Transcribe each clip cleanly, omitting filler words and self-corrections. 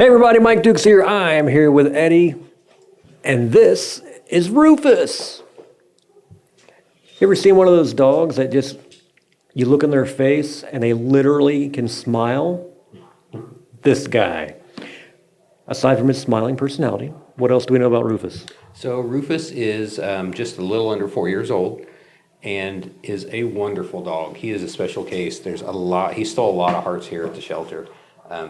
Hey everybody, Mike Dukes here. I am here with Eddie, and this is Rufus. You ever seen one of those dogs that just, you look in their face and they literally can smile? This guy. Aside from his smiling personality, what else do we know about Rufus? So Rufus is just a little under 4 years old and is a wonderful dog. He is a special case. He stole a lot of hearts here at the shelter.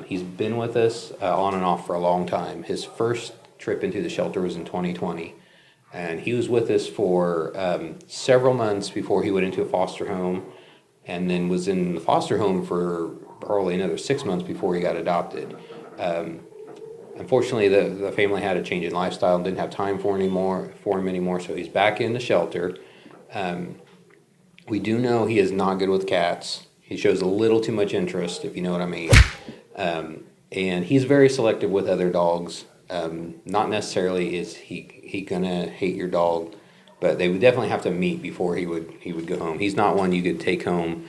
He's been with us on and off for a long time. His first trip into the shelter was in 2020. And he was with us for several months before he went into a foster home, and then was in the foster home for probably another 6 months before he got adopted. Unfortunately, the family had a change in lifestyle and didn't have time for him anymore, so he's back in the shelter. We do know he is not good with cats. He shows a little too much interest, if you know what I mean. And he's very selective with other dogs. Not necessarily is he gonna hate your dog, but they would definitely have to meet before he would go home. He's not one you could take home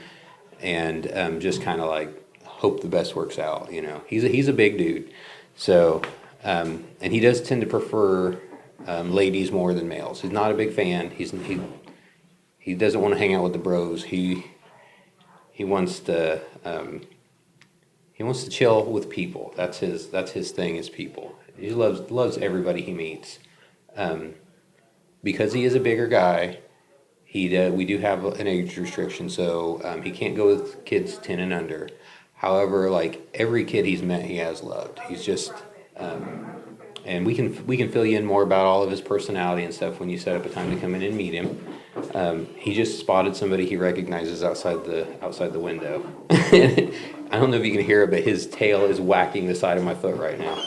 and just kind of like hope the best works out. You know, he's a big dude. So, and he does tend to prefer ladies more than males. He's not a big fan. He doesn't want to hang out with the bros. He wants to chill with people. That's his thing, is people. He loves everybody he meets. Because he is a bigger guy, we do have an age restriction, so he can't go with kids 10 and under. However, like every kid he's met, he has loved. He's just, and we can fill you in more about all of his personality and stuff when you set up a time to come in and meet him. He just spotted somebody he recognizes outside the window. I don't know if you can hear it, but his tail is whacking the side of my foot right now.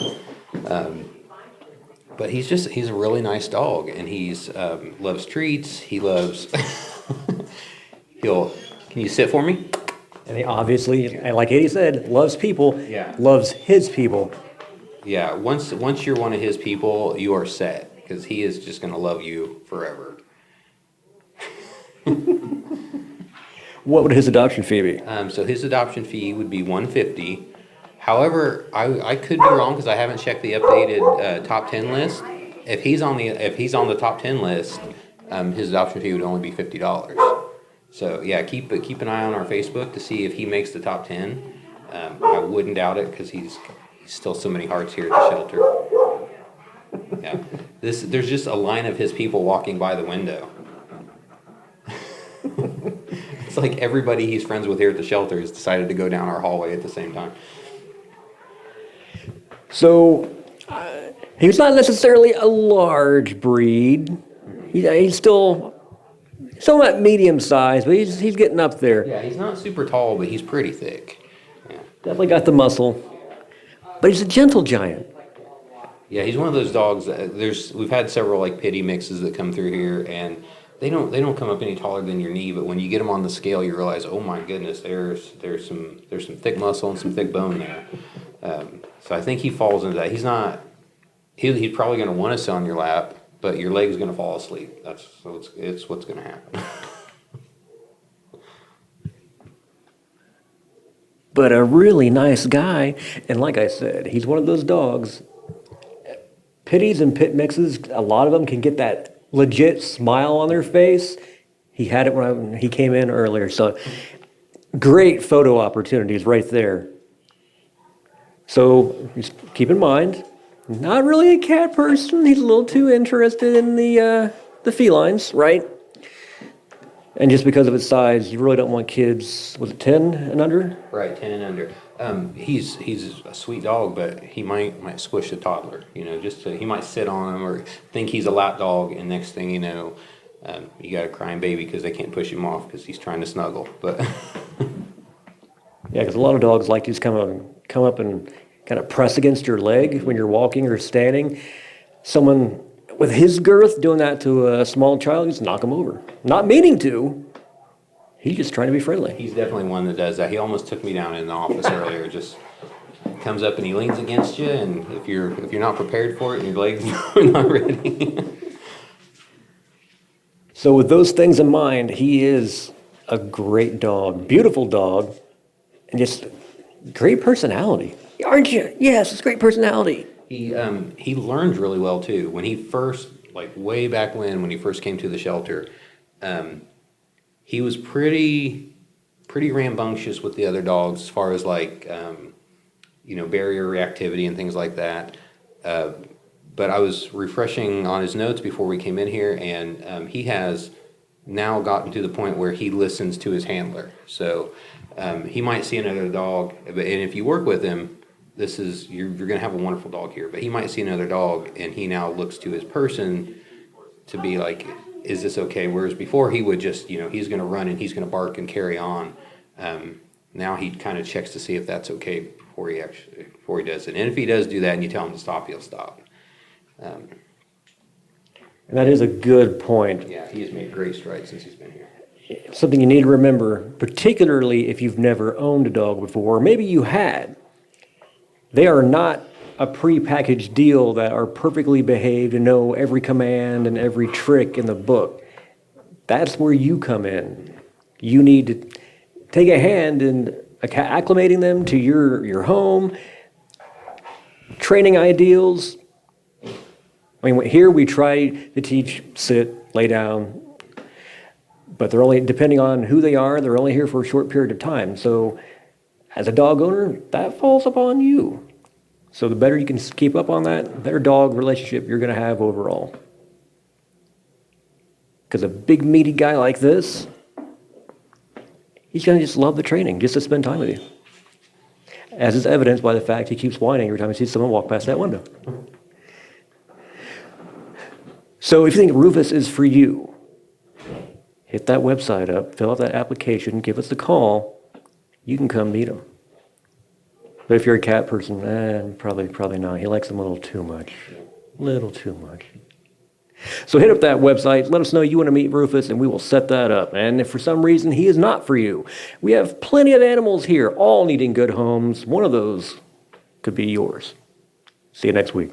But he's a really nice dog, and he's loves treats. He loves. Can you sit for me? And he obviously, and like Eddie said, loves people. Yeah. Loves his people. Yeah. Once you're one of his people, you are set, because he is just going to love you forever. What would his adoption fee be? So his adoption fee would be $150. However, I could be wrong because I haven't checked the updated top 10 list. If he's on the top 10 list, his adoption fee would only be $50. So yeah, keep an eye on our Facebook to see if he makes the top 10. I wouldn't doubt it, because he's still so many hearts here at the shelter. Yeah, there's just a line of his people walking by the window. It's like everybody he's friends with here at the shelter has decided to go down our hallway at the same time. So, he's not necessarily a large breed. He's still somewhat medium size, but he's getting up there. Yeah, he's not super tall, but he's pretty thick. Yeah. Definitely got the muscle. But he's a gentle giant. Yeah, he's one of those dogs that we've had several like pity mixes that come through here, and they don't come up any taller than your knee, but when you get them on the scale, you realize, oh my goodness, there's some thick muscle and some thick bone there. So I think he falls into that. He's probably going to want to sit on your lap, but your leg's going to fall asleep. It's what's going to happen. But a really nice guy, and like I said, he's one of those dogs. Pitties and pit mixes, a lot of them can get that legit smile on their face. He had it when he came in earlier, so great photo opportunities right there. So just keep in mind, not really a cat person. He's a little too interested in the felines, right? And just because of his size, you really don't want kids, was it 10 and under? Right, 10 and under. He's a sweet dog, but he might squish a toddler. You know, he might sit on him or think he's a lap dog, and next thing you know, you got a crying baby because they can't push him off because he's trying to snuggle. But yeah, because a lot of dogs like to just come up and kind of press against your leg when you're walking or standing. Someone with his girth doing that to a small child, just knock him over. Not meaning to. He's just trying to be friendly. He's definitely one that does that. He almost took me down in the office earlier. Just comes up and he leans against you, and if you're not prepared for it and your legs are not ready. So with those things in mind, he is a great dog, beautiful dog, and just great personality. Aren't you? Yes, it's great personality. He learns really well too. When he first, like way back when he first came to the shelter, he was pretty rambunctious with the other dogs as far as like barrier reactivity and things like that. But I was refreshing on his notes before we came in here, and he has now gotten to the point where he listens to his handler. So he might see another dog, and if you work with him, you're going to have a wonderful dog here. But he might see another dog, and he now looks to his person to be like, is this okay? Whereas before he would just, he's going to run and he's going to bark and carry on. Now he kind of checks to see if that's okay before he does it. And if he does do that and you tell him to stop, he'll stop. And that is a good point. Yeah, he has made great strides since he's been here. Something you need to remember, particularly if you've never owned a dog before, or maybe you had, they are not a prepackaged deal that are perfectly behaved and know every command and every trick in the book. That's where you come in. You need to take a hand in acclimating them to your home, training ideals. I mean, here we try to teach sit, lay down, but they're only, depending on who they are, they're only here for a short period of time. So as a dog owner, that falls upon you. So the better you can keep up on that, the better dog relationship you're going to have overall. Because a big meaty guy like this, he's going to just love the training, just to spend time with you. As is evidenced by the fact he keeps whining every time he sees someone walk past that window. So if you think Rufus is for you, hit that website up, fill out that application, give us a call. You can come meet him. But if you're a cat person, probably not. He likes them a little too much. Little too much. So hit up that website, let us know you want to meet Rufus, and we will set that up. And if for some reason he is not for you, we have plenty of animals here, all needing good homes. One of those could be yours. See you next week.